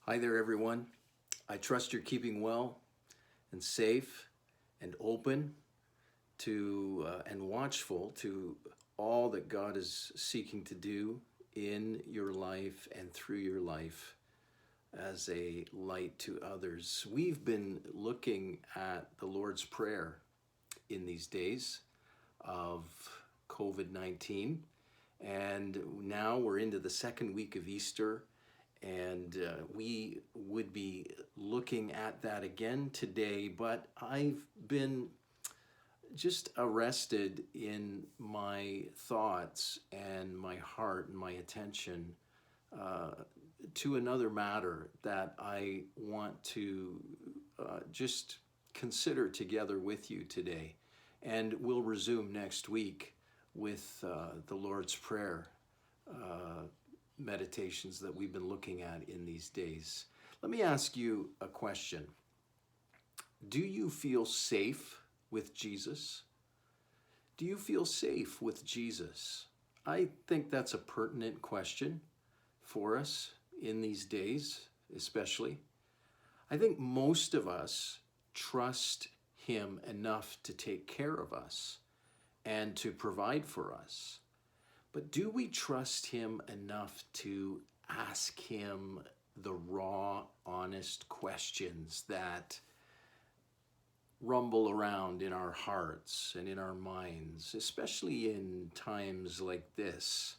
Hi there, everyone. I trust you're keeping well and safe and open to and watchful to all that God is seeking to do in your life and through your life as a light to others. We've been looking at the Lord's Prayer in these days of COVID-19, and now we're into the second week of Easter. And we would be looking at that again today, but I've been just arrested in my thoughts and my heart and my attention to another matter that I want to just consider together with you today. And we'll resume next week with the Lord's Prayer meditations that we've been looking at in these days. Let me ask you a question. Do you feel safe with Jesus? Do you feel safe with Jesus? I think that's a pertinent question for us in these days, especially. I think most of us trust Him enough to take care of us and to provide for us. But do we trust Him enough to ask Him the raw, honest questions that rumble around in our hearts and in our minds, especially in times like this?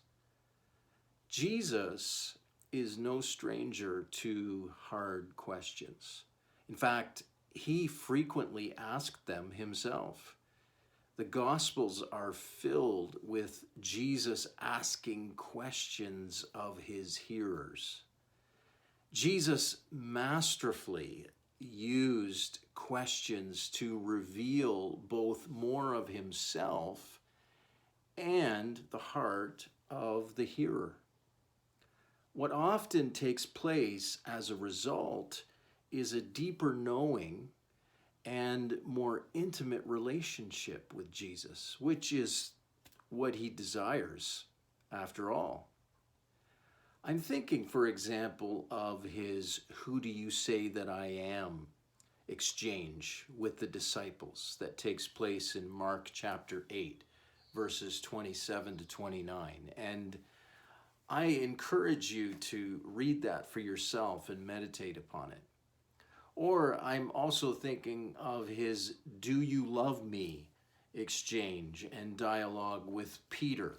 Jesus is no stranger to hard questions. In fact, He frequently asked them Himself. The Gospels are filled with Jesus asking questions of His hearers. Jesus masterfully used questions to reveal both more of Himself and the heart of the hearer. What often takes place as a result is a deeper knowing and more intimate relationship with Jesus, which is what He desires after all. I'm thinking, for example, of His "Who do you say that I am?" exchange with the disciples that takes place in Mark chapter 8, verses 27 to 29. And I encourage you to read that for yourself and meditate upon it. Or I'm also thinking of His "Do you love me?" exchange and dialogue with Peter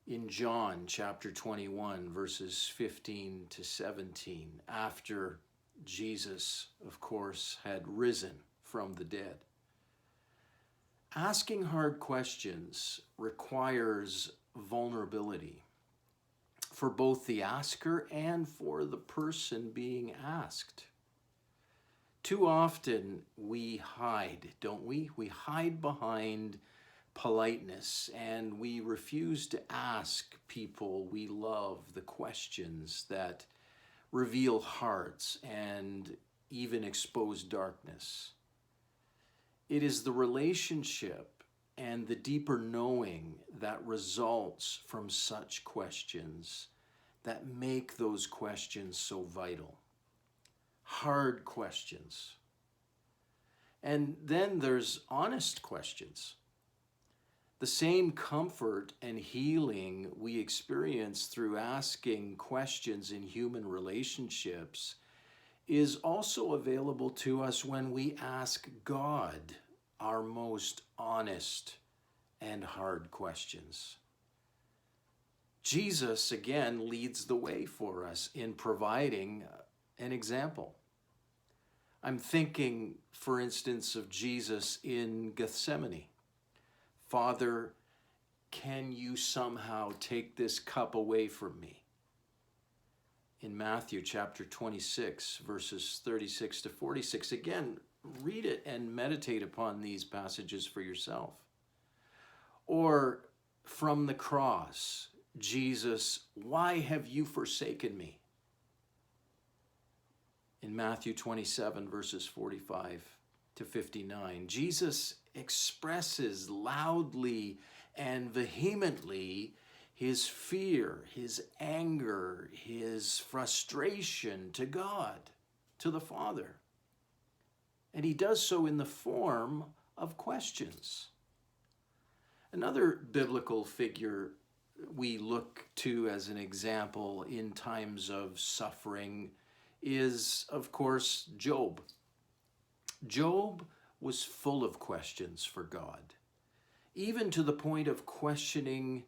in John chapter 21, verses 15 to 17, after Jesus, of course, had risen from the dead. Asking hard questions requires vulnerability for both the asker and for the person being asked. Too often we hide, don't we? We hide behind politeness and we refuse to ask people we love the questions that reveal hearts and even expose darkness. It is the relationship and the deeper knowing that results from such questions that make those questions so vital. Hard questions. And then there's honest questions. The same comfort and healing we experience through asking questions in human relationships is also available to us when we ask God our most honest and hard questions. Jesus, again, leads the way for us in providing an example. I'm thinking, for instance, of Jesus in Gethsemane. "Father, can you somehow take this cup away from me?" In Matthew chapter 26, verses 36 to 46. Again, read it and meditate upon these passages for yourself. Or from the cross, Jesus, "Why have you forsaken me?" In Matthew 27, verses 45 to 59, Jesus expresses loudly and vehemently his fear, his anger, his frustration to God, to the Father. And he does so in the form of questions. Another biblical figure we look to as an example in times of suffering is, of course, Job. Job was full of questions for God, even to the point of questioning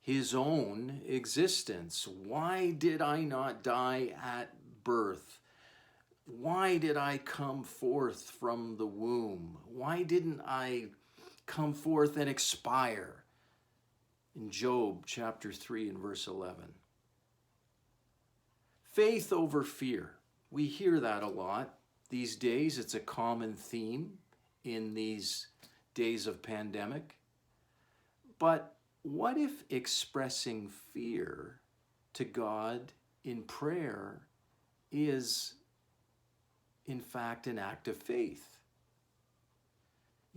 his own existence. Why did I not die at birth? Why did I come forth from the womb? Why didn't I come forth and expire? In Job chapter 3 and verse 11. Faith over fear. We hear that a lot these days. It's a common theme in these days of pandemic. But what if expressing fear to God in prayer is, in fact, an act of faith?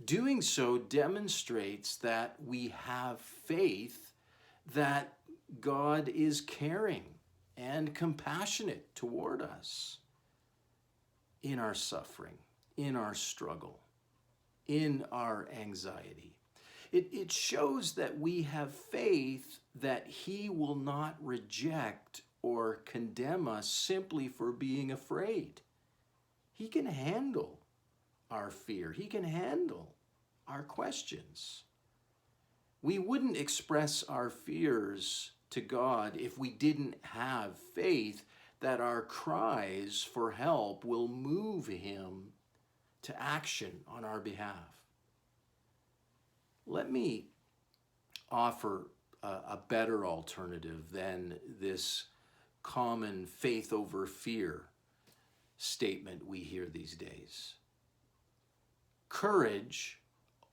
Doing so demonstrates that we have faith that God is caring and compassionate toward us in our suffering, in our struggle, in our anxiety. It shows that we have faith that he will not reject or condemn us simply for being afraid. He can handle our fear. He can handle our questions. We wouldn't express our fears to God if we didn't have faith that our cries for help will move him to action on our behalf. Let me offer a better alternative than this common faith over fear statement we hear these days. Courage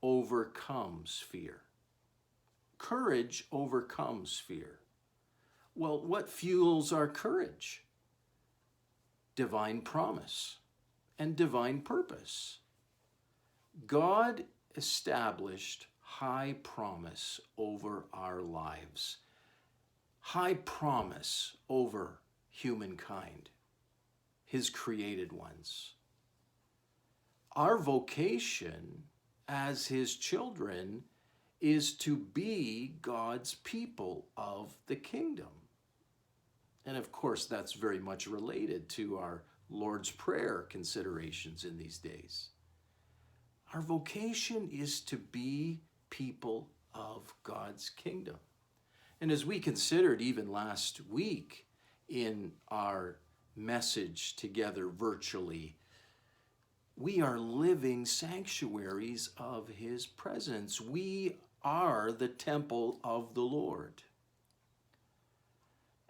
overcomes fear. Courage overcomes fear. Well, what fuels our courage? Divine promise and divine purpose. God established high promise over our lives, high promise over humankind, his created ones. Our vocation as his children is to be God's people of the kingdom. And of course, that's very much related to our Lord's Prayer considerations in these days. Our vocation is to be people of God's kingdom. And as we considered even last week in our message together virtually, we are living sanctuaries of his presence. We are the temple of the Lord.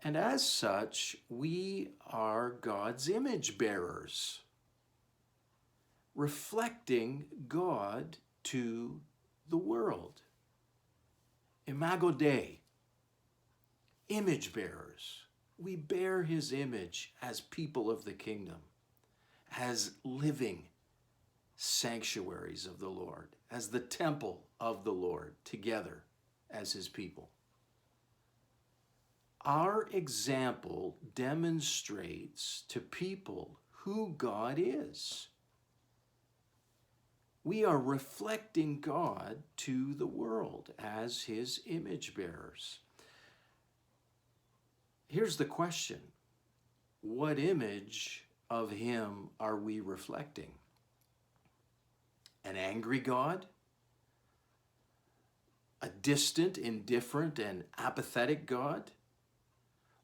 And as such, we are God's image bearers, reflecting God to the world. Imago Dei, image bearers. We bear his image as people of the kingdom, as living sanctuaries of the Lord, as the temple of the Lord, together as his people. Our example demonstrates to people who God is. We are reflecting God to the world as his image bearers. Here's the question: what image of him are we reflecting? An angry God? A distant, indifferent, and apathetic God?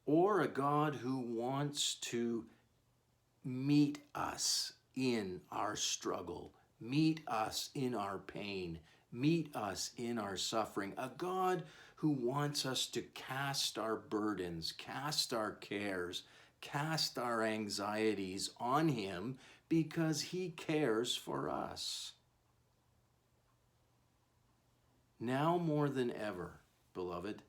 Or a God who wants to meet us in our struggle, meet us in our pain, meet us in our suffering? A God who wants us to cast our burdens, cast our cares, cast our anxieties on him because he cares for us. Now more than ever, beloved,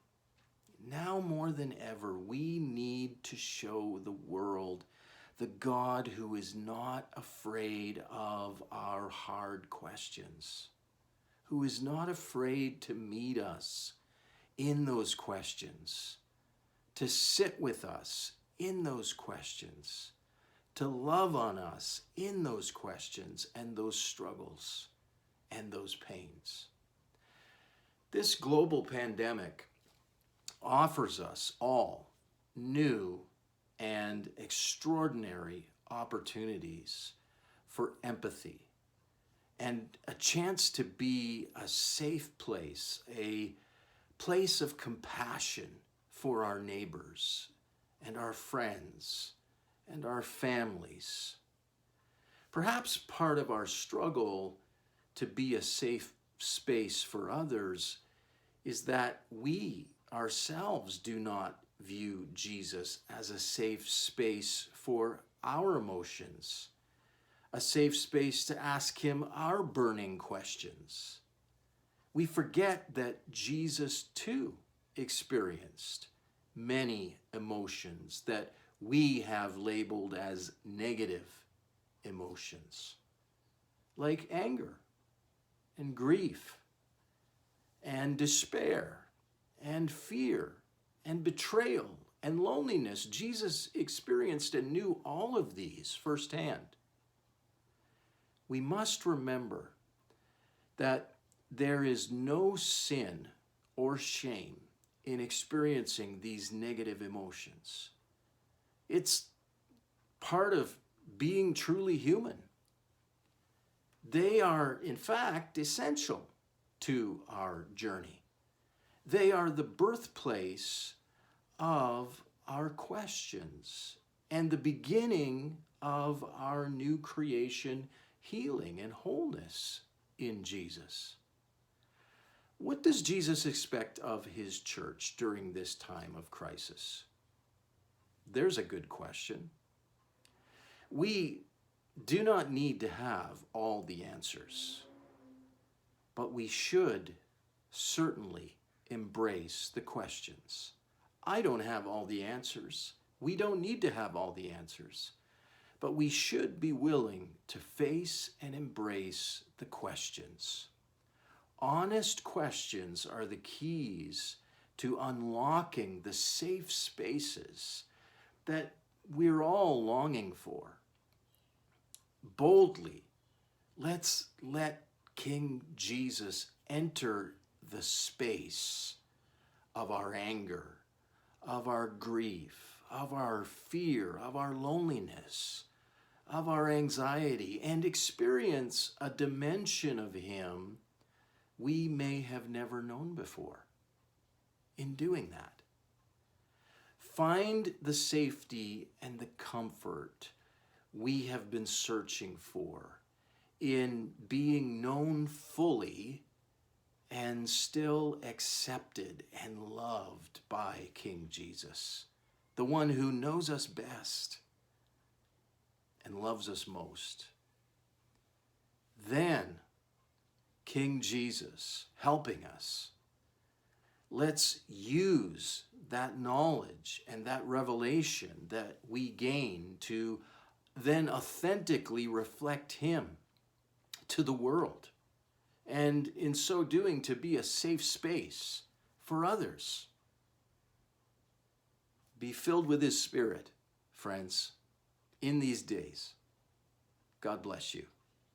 now more than ever, we need to show the world the God who is not afraid of our hard questions, who is not afraid to meet us in those questions, to sit with us in those questions, to love on us in those questions and those struggles and those pains. This global pandemic offers us all new and extraordinary opportunities for empathy and a chance to be a safe place, a place of compassion for our neighbors and our friends and our families. Perhaps part of our struggle to be a safe space for others is that we ourselves do not view Jesus as a safe space for our emotions, a safe space to ask him our burning questions. We forget that Jesus too experienced many emotions that we have labeled as negative emotions, like anger and grief and despair and fear and betrayal and loneliness. Jesus experienced and knew all of these firsthand. We must remember that there is no sin or shame in experiencing these negative emotions. It's part of being truly human. They are, in fact, essential to our journey. They are the birthplace of our questions and the beginning of our new creation, healing and wholeness in Jesus. What does Jesus expect of his church during this time of crisis? There's a good question. We do not need to have all the answers, but we should certainly embrace the questions. I don't have all the answers. We don't need to have all the answers, but we should be willing to face and embrace the questions. Honest questions are the keys to unlocking the safe spaces that we're all longing for. Boldly, let's let King Jesus enter the space of our anger, of our grief, of our fear, of our loneliness, of our anxiety, and experience a dimension of him we may have never known before. In doing that, find the safety and the comfort we have been searching for in being known fully and still accepted and loved by King Jesus, the one who knows us best and loves us most. Then, King Jesus helping us, let's use that knowledge and that revelation that we gain to then authentically reflect him to the world, and in so doing to be a safe space for others. Be filled with his Spirit, friends, in these days. God bless you.